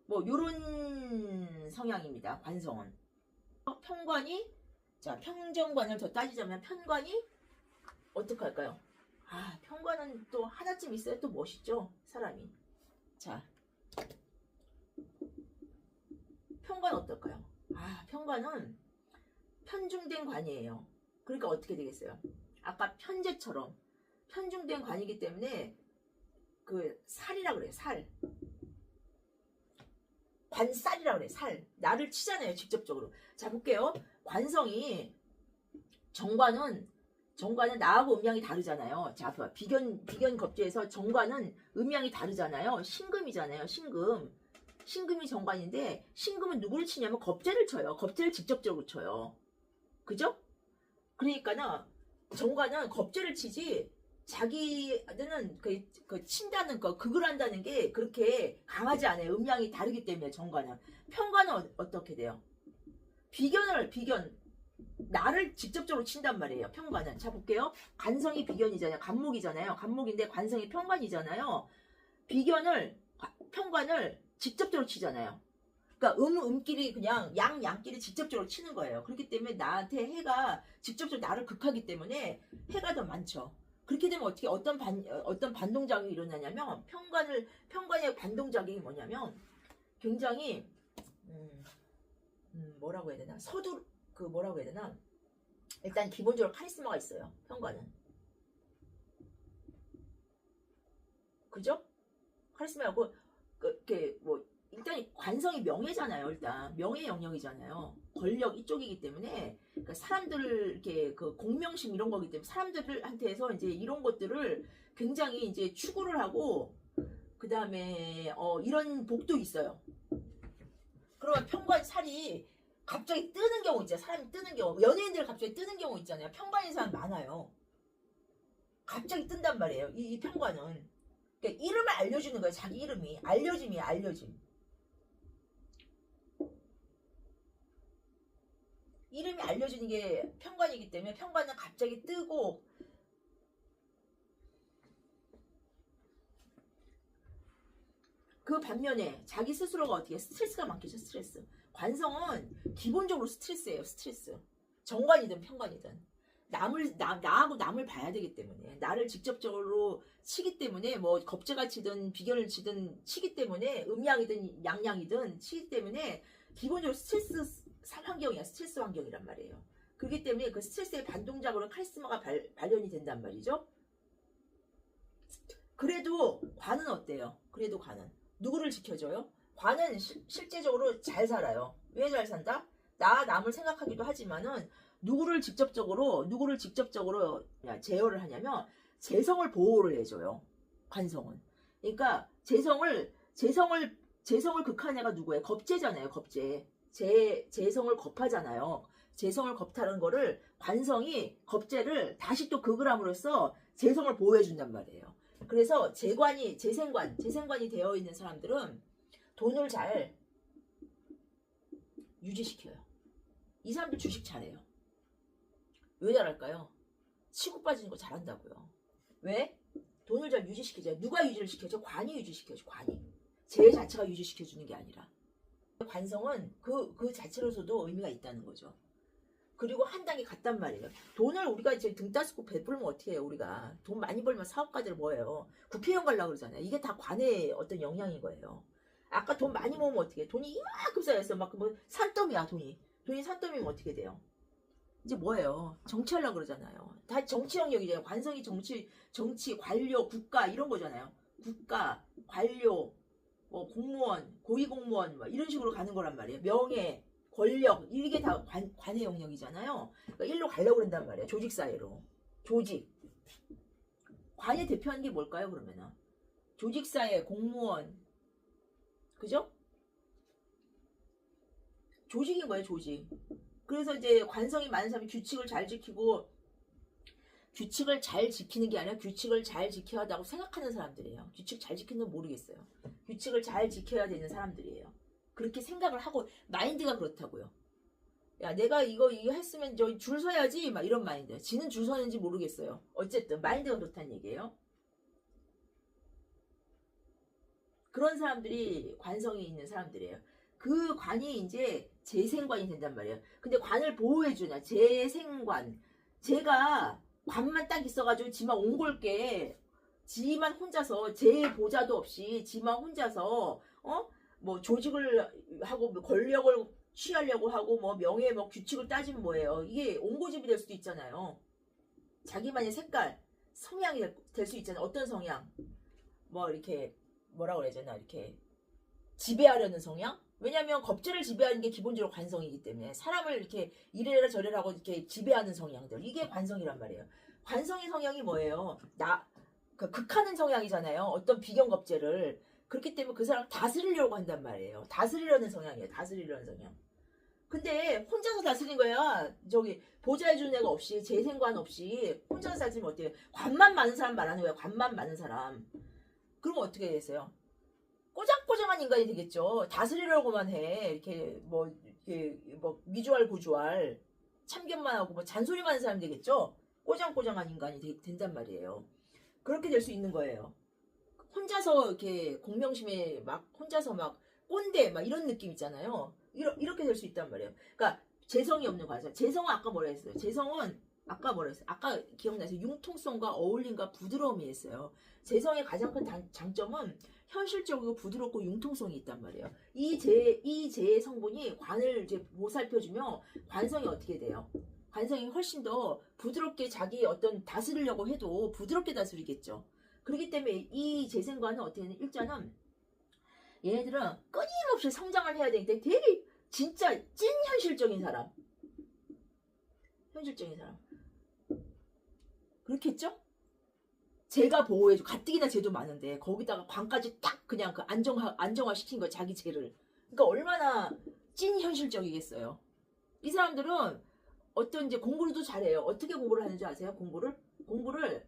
뭐 요런 성향입니다, 관성은. 편관이, 자, 평정관을 더 따지자면 편관이 어떻게 할까요? 편관은 또 하나쯤 있어야 또 멋있죠, 사람이. 자, 편관 어떨까요? 편관은 편중된 관이에요. 그러니까 어떻게 되겠어요? 아까 편제처럼 편중된 관이기 때문에 살이라 그래요. 살. 관살이라 그래. 살. 나를 치잖아요, 직접적으로. 자, 볼게요. 관성이, 정관은 나하고 음양이 다르잖아요. 자, 비견 겁주에서 정관은 음양이 다르잖아요. 신금이잖아요. 신금이 정관인데, 신금은 누구를 치냐면 겁재를 쳐요. 겁재를 직접적으로 쳐요. 그죠? 그러니까는 정관은 겁재를 치지 자기는 그 친다는 거, 극을 한다는 게 그렇게 강하지 않아요. 음양이 다르기 때문에 정과는. 편과는 어떻게 돼요? 비견, 나를 직접적으로 친단 말이에요. 편관은. 자, 볼게요. 관성이 비견이잖아요. 간목이잖아요. 간목인데 관성이 편관이잖아요. 편관을 직접적으로 치잖아요. 그러니까 음끼리 그냥 양끼리 직접적으로 치는 거예요. 그렇기 때문에 나한테 해가 직접적으로 나를 극하기 때문에 해가 더 많죠. 그렇게 되면 어떻게 어떤 반동작용이 일어나냐면 편관의 반동작용이 뭐냐면 굉장히 뭐라고 해야 되나 뭐라고 해야 되나 일단 기본적으로 카리스마가 있어요. 편관은 그죠? 카리스마하고 뭐 일단 관성이 명예잖아요. 일단 명예 영역이잖아요. 권력 이쪽이기 때문에 그러니까 사람들을 이렇게 그 공명심 이런 거기 때문에 사람들한테서 이제 이런 것들을 굉장히 이제 추구를 하고 그 다음에 이런 복도 있어요. 그러면 편관 살이 갑자기 뜨는 경우 있잖아요. 사람이 뜨는 경우 연예인들 갑자기 뜨는 경우 있잖아요. 편관인 사람 많아요. 갑자기 뜬단 말이에요. 이 편관은 그러니까 이름을 알려주는 거예요. 자기 이름이 알려짐이에요. 알려짐. 이름이 알려주는 게 편관이기 때문에 편관은 갑자기 뜨고 그 반면에 자기 스스로가 어떻게 스트레스가 많겠죠. 스트레스. 관성은 기본적으로 스트레스예요. 스트레스. 정관이든 편관이든 나하고 남을 봐야 되기 때문에 나를 직접적으로 치기 때문에 뭐 겁재가 치든 비견을 치든 치기 때문에 음양이든 양양이든 치기 때문에 기본적으로 스트레스 환경이야. 스트레스 환경이란 말이에요. 그렇기 때문에 그 스트레스의 반동작으로 카리스마가 발현이 된단 말이죠. 그래도 관은 어때요? 그래도 관은 누구를 지켜줘요? 관은 실제적으로 잘 살아요. 왜 잘 산다? 남을 생각하기도 하지만은 누구를 직접적으로 제어를 하냐면 재성을 보호를 해줘요. 관성은. 그러니까 재성을 극한 애가 누구예요? 겁재잖아요. 겁재. 재성을 겁하잖아요. 재성을 겁타는 거를 관성이 겁재를 다시 또 극을 함으로써 재성을 보호해 준단 말이에요. 그래서 재생관이 되어 있는 사람들은 돈을 잘 유지시켜요. 이 사람들 주식 잘해요. 왜 잘할까요? 치고 빠지는 거 잘한다고요. 왜? 돈을 잘 유지시키죠. 누가 유지를 시켜줘? 관이 유지시켜줘. 관이. 재 자체가 유지시켜주는 게 아니라. 관성은 그 자체로서도 의미가 있다는 거죠. 그리고 한 단계 갔단 말이에요. 돈을 우리가 이제 등 따스고 베풀면 어떻게 해요? 우리가 돈 많이 벌면 사업가들 뭐예요? 국회의원 가려고 그러잖아요. 이게 다 관의 어떤 영향인 거예요. 아까 돈 많이 모으면 어떻게 해? 돈이 이만큼 쌓였어. 막 뭐 산더미야 돈이 산더미면 어떻게 돼요? 이제 뭐예요? 정치하려고 그러잖아요. 다 정치 영역이잖아요. 관성이 정치, 관료, 국가 이런 거잖아요. 국가, 관료, 뭐 공무원, 고위공무원 뭐 이런 식으로 가는 거란 말이에요. 명예, 권력 이게 다 관의 영역이잖아요. 그러니까 일로 가려고 그런단 말이에요. 조직 사회로. 조직. 관의 대표하는 게 뭘까요? 그러면은 조직 사회, 공무원, 그죠? 조직인 거예요. 조직. 그래서 이제 관성이 많은 사람이 규칙을 잘 지키고 규칙을 잘 지키는 게 아니라 규칙을 잘 지켜야 한다고 생각하는 사람들이에요. 규칙 잘 지키는 건 모르겠어요. 규칙을 잘 지켜야 되는 사람들이에요. 그렇게 생각을 하고 마인드가 그렇다고요. 야 내가 이거 했으면 저 줄 서야지 막 이런 마인드. 지는 줄 서는지 모르겠어요. 어쨌든 마인드가 그렇다는 얘기예요. 그런 사람들이 관성이 있는 사람들이에요. 그 관이 이제 재생관이 된단 말이에요. 근데 관을 보호해주냐 재생관. 제가 관만 딱 있어가지고 지만 옹골게 지만 혼자서 제 보자도 없이 지만 혼자서 뭐 조직을 하고 뭐 권력을 취하려고 하고 뭐 명예 뭐 규칙을 따지면 뭐예요. 이게 옹고집이 될 수도 있잖아요. 자기만의 색깔 성향이 될 수 있잖아요. 어떤 성향 뭐 이렇게 뭐라고 그래야 되나 이렇게 지배하려는 성향? 왜냐면 겁재를 지배하는 게 기본적으로 관성이기 때문에 사람을 이렇게 이래라 저래라 하고 이렇게 지배하는 성향들 이게 관성이란 말이에요. 관성의 성향이 뭐예요? 극하는 성향이잖아요. 어떤 비견 겁재를 그렇기 때문에 그 사람 다스리려고 한단 말이에요. 다스리려는 성향이에요. 다스리려는 성향. 근데 혼자서 다스린 거야. 저기 보좌해주는 애가 없이 재생관 없이 혼자서 다스리면 어때요? 관만 많은 사람 말하는 거야. 관만 많은 사람. 그러면 어떻게 되세요? 꼬장꼬장한 인간이 되겠죠. 다스리려고만 해. 이렇게 뭐 미주알 고주알 참견만 하고 뭐 잔소리만 하는 사람이 되겠죠. 꼬장꼬장한 인간이 된단 말이에요. 그렇게 될 수 있는 거예요. 혼자서 이렇게 공명심에 막 혼자서 막 꼰대 막 이런 느낌 있잖아요. 이렇게 될 수 있단 말이에요. 그러니까 재성이 없는 과자. 재성은 아까 뭐라 했어요? 재성은 아까 뭐라 했어요? 아까 기억나세요? 융통성과 어울림과 부드러움이 있어요. 재성의 가장 큰 장점은 현실적이고 부드럽고 융통성이 있단 말이에요. 이 재의 성분이 관을 이제 보살펴주며 관성이 어떻게 돼요? 관성이 훨씬 더 부드럽게 자기 어떤 다스리려고 해도 부드럽게 다스리겠죠. 그렇기 때문에 이 재생관은 어떻게 되는 일자는 얘네들은 끊임없이 성장을 해야 되는데 되게 진짜 찐 현실적인 사람. 현실적인 사람. 그렇겠죠? 제가 보호해줘. 가뜩이나 죄도 많은데 거기다가 관까지 딱 그냥 그 안정화 시킨 거야. 자기 죄를. 그러니까 얼마나 찐 현실적이겠어요. 이 사람들은 어떤 이제 공부도 잘해요. 어떻게 공부를 하는지 아세요? 공부를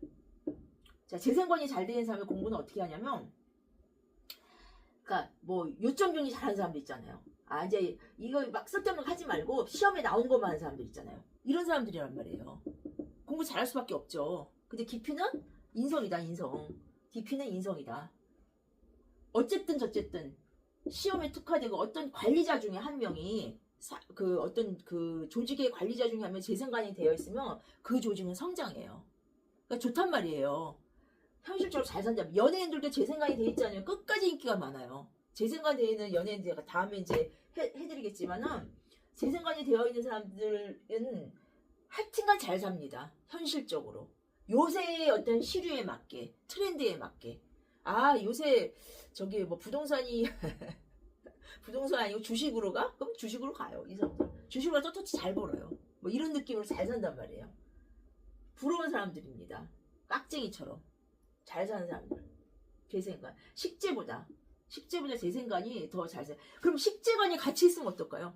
자, 재생관이 잘 되는 사람의 공부는 어떻게 하냐면, 그러니까 뭐 요점 정리 잘하는 사람들 있잖아요. 아, 이제 이거 막 쓸데없는 거 하지 말고 시험에 나오는 것만 하는 사람들 있잖아요. 이런 사람들이란 말이에요. 공부 잘할 수밖에 없죠. 근데 깊이는 인성이다, 인성. 깊이는 인성이다. 어쨌든 저쨌든 시험에 특화되고 어떤 관리자 중에 한 명이 어떤 그 조직의 관리자 중에 한 명 재생관이 되어 있으면 그 조직은 성장해요. 그러니까 좋단 말이에요. 현실적으로 잘 산다. 연예인들도 재생관이 돼 있잖아요. 끝까지 인기가 많아요. 재생관 되어 있는 연예인들 다음에 이제 해드리겠지만은 재생관이 되어 있는 사람들은 하여튼간 잘 삽니다. 현실적으로. 요새의 어떤 시류에 맞게, 트렌드에 맞게. 아, 요새 저기 뭐 부동산이 부동산 아니고 주식으로 가? 그럼 주식으로 가요. 이 사람들. 주식으로 떳떳이 잘 벌어요. 뭐 이런 느낌으로 잘 산단 말이에요. 부러운 사람들입니다. 깍쟁이처럼. 잘 사는 사람들. 재생관. 식재보다 재생관이 더 잘 사. 그럼 식재관이 같이 있으면 어떨까요?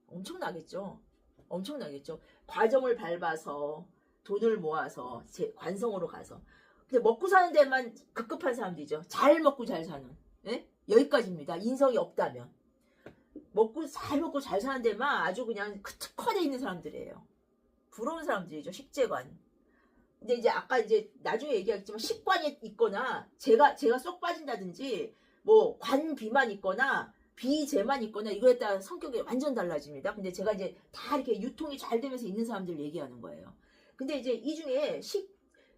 엄청나겠죠. 엄청나겠죠. 과정을 밟아서 돈을 모아서 관성으로 가서. 근데 먹고 사는 데만 급급한 사람들이죠. 잘 먹고 잘 사는. 예? 여기까지입니다. 인성이 없다면. 잘 먹고 잘 사는 데만 아주 그냥 특화되어 있는 사람들이에요. 부러운 사람들이죠. 식재관. 근데 이제 아까 이제 나중에 얘기하겠지만 식관이 있거나 제가 쏙 빠진다든지 뭐 관비만 있거나 비재만 있거나 이거에 따라 성격이 완전 달라집니다. 근데 제가 이제 다 이렇게 유통이 잘 되면서 있는 사람들 얘기하는 거예요. 근데 이제 이 중에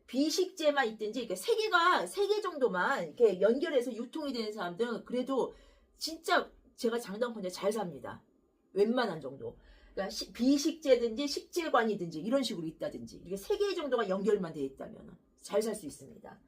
비식재만 있든지 이렇게 세 개 정도만 이렇게 연결해서 유통이 되는 사람들은 그래도 진짜 제가 장담컨대 잘 삽니다. 웬만한 정도. 그러니까 비식재든지 식재관이든지 이런 식으로 있다든지 이게 3개 정도가 연결만 돼 있다면 잘 살 수 있습니다.